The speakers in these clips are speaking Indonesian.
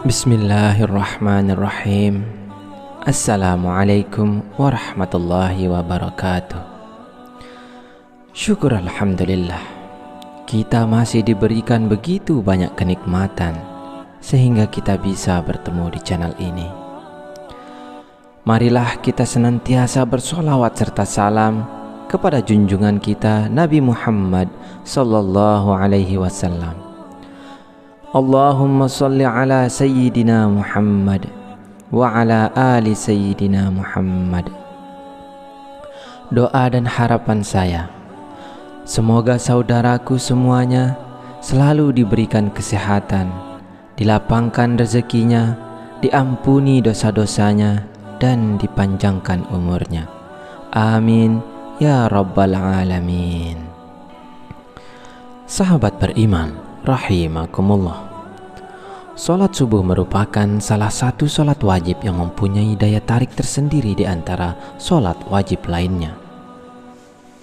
Bismillahirrahmanirrahim. Assalamualaikum warahmatullahi wabarakatuh. Syukur alhamdulillah, kita masih diberikan begitu banyak kenikmatan sehingga kita bisa bertemu di channel ini. Marilah kita senantiasa bersolawat serta salam kepada junjungan kita Nabi Muhammad sallallahu alaihi wasallam. Allahumma salli ala Sayyidina Muhammad wa ala ali Sayyidina Muhammad. Doa dan harapan saya, semoga saudaraku semuanya selalu diberikan kesehatan, dilapangkan rezekinya, diampuni dosa-dosanya, dan dipanjangkan umurnya. Amin ya rabbal alamin. Sahabat beriman rahimakumullah, salat subuh merupakan salah satu salat wajib yang mempunyai daya tarik tersendiri di antara salat wajib lainnya.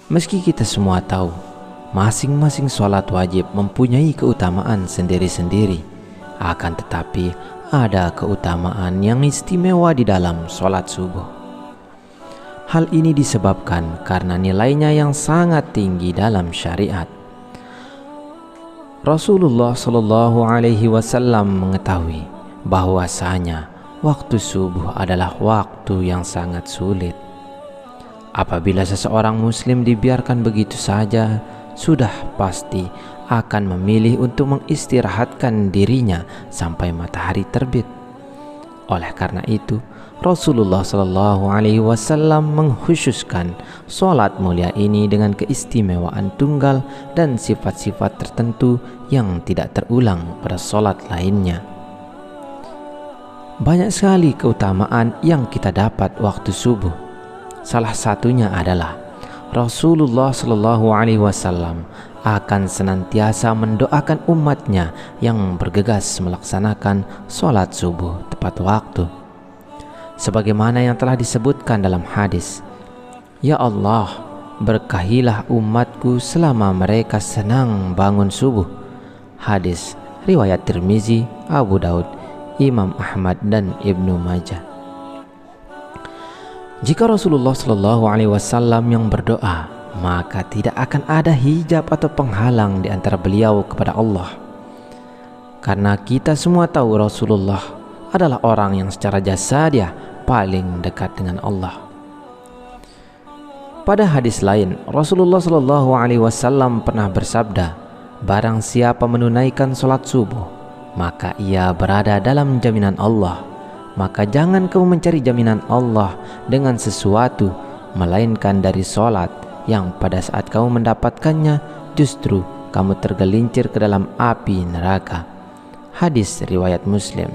Meski kita semua tahu masing-masing salat wajib mempunyai keutamaan sendiri-sendiri, akan tetapi ada keutamaan yang istimewa di dalam salat subuh. Hal ini disebabkan karena nilainya yang sangat tinggi dalam syariat. Rasulullah Shallallahu Alaihi Wasallam mengetahui bahwasanya waktu subuh adalah waktu yang sangat sulit. Apabila seseorang muslim dibiarkan begitu saja, sudah pasti akan memilih untuk mengistirahatkan dirinya sampai matahari terbit. Oleh karena itu, Rasulullah Shallallahu Alaihi Wasallam mengkhususkan sholat mulia ini dengan keistimewaan tunggal dan sifat-sifat tertentu yang tidak terulang pada sholat lainnya. Banyak sekali keutamaan yang kita dapat waktu subuh. Salah satunya adalah Rasulullah Shallallahu Alaihi Wasallam akan senantiasa mendoakan umatnya yang bergegas melaksanakan sholat subuh tepat waktu. Sebagaimana yang telah disebutkan dalam hadis, "Ya Allah, berkahilah umatku selama mereka senang bangun subuh." Hadis riwayat Tirmizi, Abu Daud, Imam Ahmad dan Ibnu Majah. Jika Rasulullah Shallallahu Alaihi Wasallam yang berdoa, maka tidak akan ada hijab atau penghalang di antara beliau kepada Allah. Karena kita semua tahu Rasulullah adalah orang yang secara jasadiah paling dekat dengan Allah. Pada hadis lain, Rasulullah Shallallahu Alaihi Wasallam pernah bersabda, "Barang siapa menunaikan sholat subuh, maka ia berada dalam jaminan Allah. Maka jangan kamu mencari jaminan Allah dengan sesuatu, melainkan dari sholat yang pada saat kamu mendapatkannya, justru kamu tergelincir ke dalam api neraka." Hadis riwayat Muslim.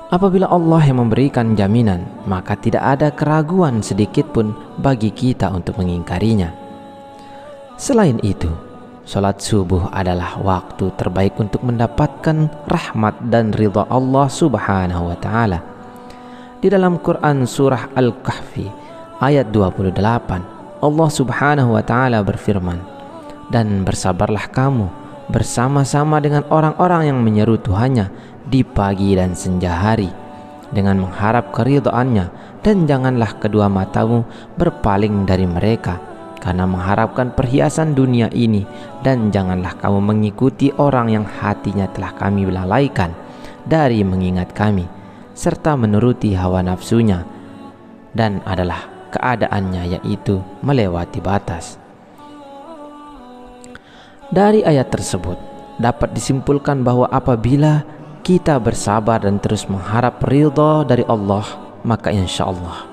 Apabila Allah yang memberikan jaminan, maka tidak ada keraguan sedikit pun bagi kita untuk mengingkarinya. Selain itu, salat subuh adalah waktu terbaik untuk mendapatkan rahmat dan ridha Allah Subhanahu wa Ta'ala. Di dalam Quran surah Al-Kahfi ayat 28, Allah Subhanahu wa Ta'ala berfirman, "Dan bersabarlah kamu bersama-sama dengan orang-orang yang menyeru Tuhannya di pagi dan senja hari dengan mengharap keridhaannya, dan janganlah kedua matamu berpaling dari mereka karena mengharapkan perhiasan dunia ini, dan janganlah kamu mengikuti orang yang hatinya telah kami lalaikan dari mengingat kami serta menuruti hawa nafsunya, dan adalah keadaannya yaitu melewati batas." Dari ayat tersebut dapat disimpulkan bahwa apabila kita bersabar dan terus mengharap ridha dari Allah, maka insya Allah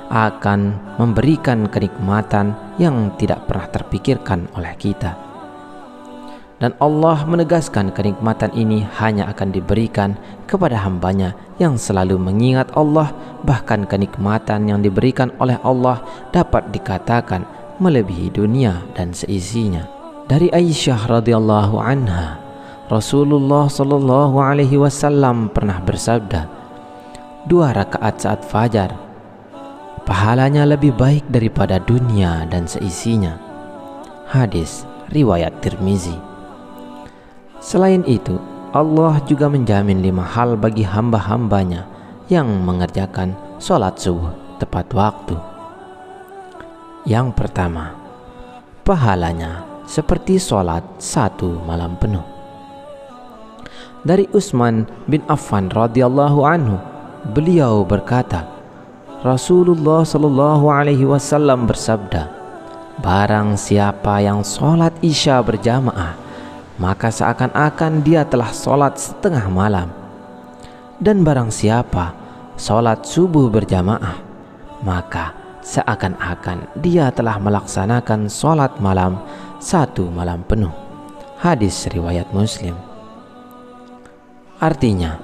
akan memberikan kenikmatan yang tidak pernah terpikirkan oleh kita. Dan Allah menegaskan kenikmatan ini hanya akan diberikan kepada hambanya yang selalu mengingat Allah. Bahkan kenikmatan yang diberikan oleh Allah dapat dikatakan melebihi dunia dan seisinya. Dari Aisyah radhiyallahu anha, Rasulullah sallallahu alaihi wasallam pernah bersabda, 2 rakaat saat fajar pahalanya lebih baik daripada dunia dan seisinya. Hadis riwayat Tirmizi. Selain itu, Allah juga menjamin 5 hal bagi hamba-hambanya yang mengerjakan sholat subuh tepat waktu. Yang pertama, pahalanya seperti sholat 1 malam penuh. Dari Utsman bin Affan radhiyallahu anhu, beliau berkata, Rasulullah sallallahu alaihi wasallam bersabda, barang siapa yang sholat isya berjamaah, maka seakan-akan dia telah sholat setengah malam. Dan barang siapa sholat subuh berjamaah, maka seakan-akan dia telah melaksanakan sholat malam 1 malam penuh. Hadis riwayat Muslim. Artinya,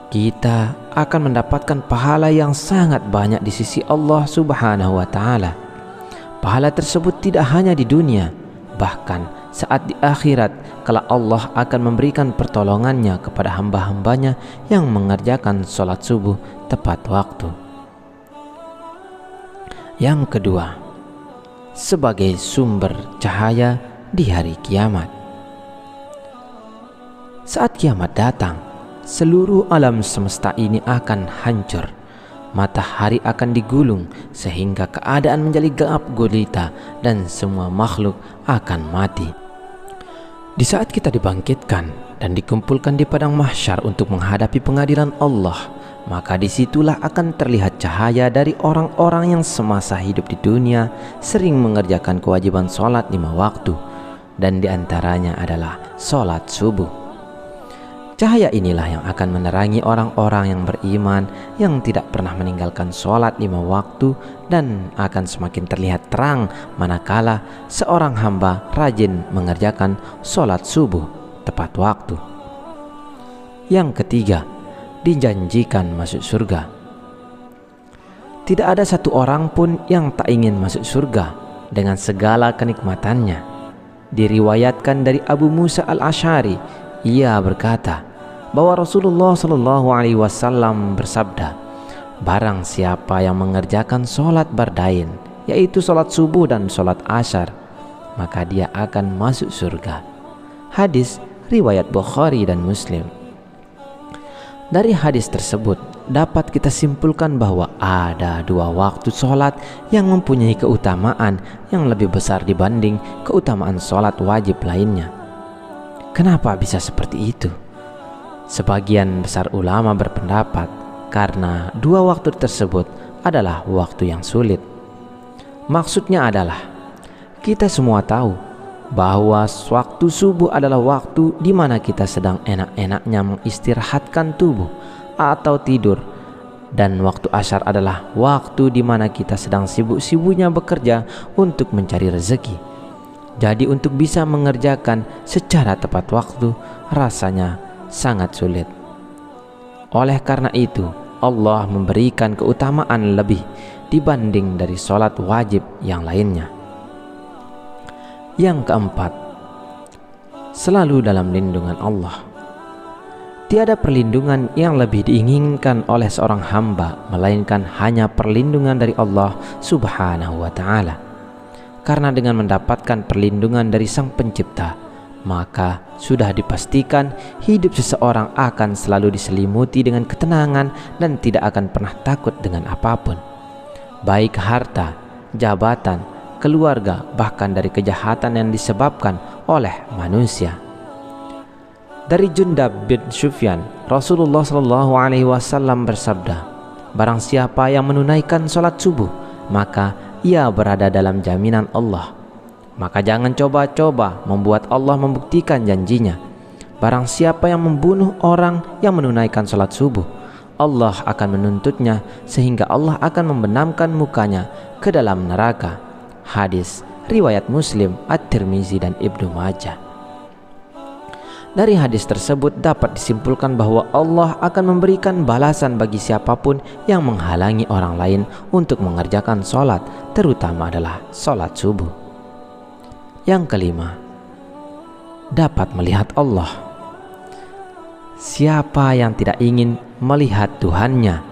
kita akan mendapatkan pahala yang sangat banyak di sisi Allah Subhanahu wa Ta'ala. Pahala tersebut tidak hanya di dunia, bahkan saat di akhirat, kala Allah akan memberikan pertolongannya kepada hamba-hambanya yang mengerjakan sholat subuh tepat waktu. Yang kedua, sebagai sumber cahaya di hari kiamat. Saat kiamat datang, seluruh alam semesta ini akan hancur. Matahari akan digulung sehingga keadaan menjadi gelap gulita dan semua makhluk akan mati. Di saat kita dibangkitkan dan dikumpulkan di padang mahsyar untuk menghadapi pengadilan Allah, maka disitulah akan terlihat cahaya dari orang-orang yang semasa hidup di dunia sering mengerjakan kewajiban sholat 5 waktu, dan diantaranya adalah sholat subuh. Cahaya inilah yang akan menerangi orang-orang yang beriman yang tidak pernah meninggalkan sholat 5 waktu, dan akan semakin terlihat terang manakala seorang hamba rajin mengerjakan sholat subuh tepat waktu. Yang ketiga, dijanjikan masuk surga. Tidak ada satu orang pun yang tak ingin masuk surga dengan segala kenikmatannya. Diriwayatkan dari Abu Musa al-Asy'ari, ia berkata bahwa Rasulullah sallallahu alaihi wasallam bersabda, barang siapa yang mengerjakan sholat bardain, yaitu sholat subuh dan sholat asyar, maka dia akan masuk surga. Hadis riwayat Bukhari dan Muslim. Dari hadis tersebut dapat kita simpulkan bahwa ada 2 waktu sholat yang mempunyai keutamaan yang lebih besar dibanding keutamaan sholat wajib lainnya. Kenapa bisa seperti itu? Sebagian besar ulama berpendapat karena 2 waktu tersebut adalah waktu yang sulit. Maksudnya adalah, kita semua tahu bahwa waktu subuh adalah waktu di mana kita sedang enak-enaknya mengistirahatkan tubuh atau tidur, dan waktu asyar adalah waktu di mana kita sedang sibuk-sibuknya bekerja untuk mencari rezeki. Jadi untuk bisa mengerjakan secara tepat waktu rasanya sangat sulit. Oleh karena itu, Allah memberikan keutamaan lebih dibanding dari sholat wajib yang lainnya. Yang keempat, selalu dalam lindungan Allah. Tiada perlindungan yang lebih diinginkan oleh seorang hamba melainkan hanya perlindungan dari Allah Subhanahu wa Ta'ala. Karena dengan mendapatkan perlindungan dari Sang Pencipta, maka sudah dipastikan hidup seseorang akan selalu diselimuti dengan ketenangan dan tidak akan pernah takut dengan apapun, baik harta, jabatan, keluarga, bahkan dari kejahatan yang disebabkan oleh manusia. Dari Jundab bin Sufyan, Rasulullah sallallahu alaihi wasallam bersabda, barang siapa yang menunaikan sholat subuh, maka ia berada dalam jaminan Allah. Maka jangan coba-coba membuat Allah membuktikan janjinya. Barang siapa yang membunuh orang yang menunaikan sholat subuh, Allah akan menuntutnya sehingga Allah akan membenamkan mukanya ke dalam neraka. Hadis riwayat Muslim, At-Tirmizi dan Ibnu Majah. Dari hadis tersebut dapat disimpulkan bahwa Allah akan memberikan balasan bagi siapapun yang menghalangi orang lain untuk mengerjakan sholat, terutama adalah sholat subuh. Yang kelima, dapat melihat Allah. Siapa yang tidak ingin melihat Tuhannya?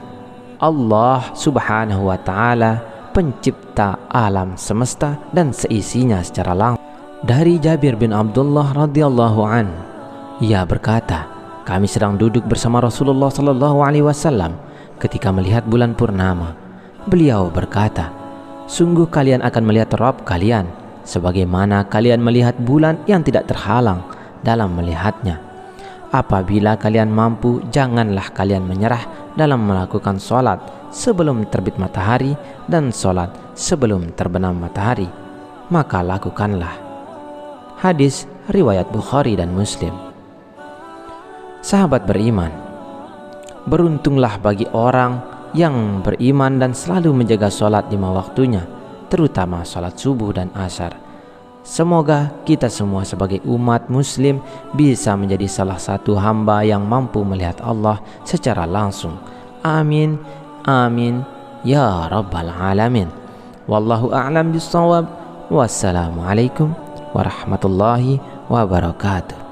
Allah Subhanahu wa Ta'ala, pencipta alam semesta dan seisinya secara langsung. Dari Jabir bin Abdullah radhiyallahu an, ia berkata, kami sedang duduk bersama Rasulullah sallallahu alaihi wasallam ketika melihat bulan purnama. Beliau berkata, sungguh kalian akan melihat Rabb kalian sebagaimana kalian melihat bulan yang tidak terhalang dalam melihatnya. Apabila kalian mampu, janganlah kalian menyerah dalam melakukan sholat sebelum terbit matahari dan sholat sebelum terbenam matahari, maka lakukanlah. Hadis riwayat Bukhari dan Muslim. Sahabat beriman, beruntunglah bagi orang yang beriman dan selalu menjaga sholat 5 waktunya, terutama sholat subuh dan asar. Semoga kita semua sebagai umat muslim bisa menjadi salah satu hamba yang mampu melihat Allah secara langsung. Amin, amin, ya rabbal alamin. Wallahu a'lam bissawab. Wassalamualaikum warahmatullahi wabarakatuh.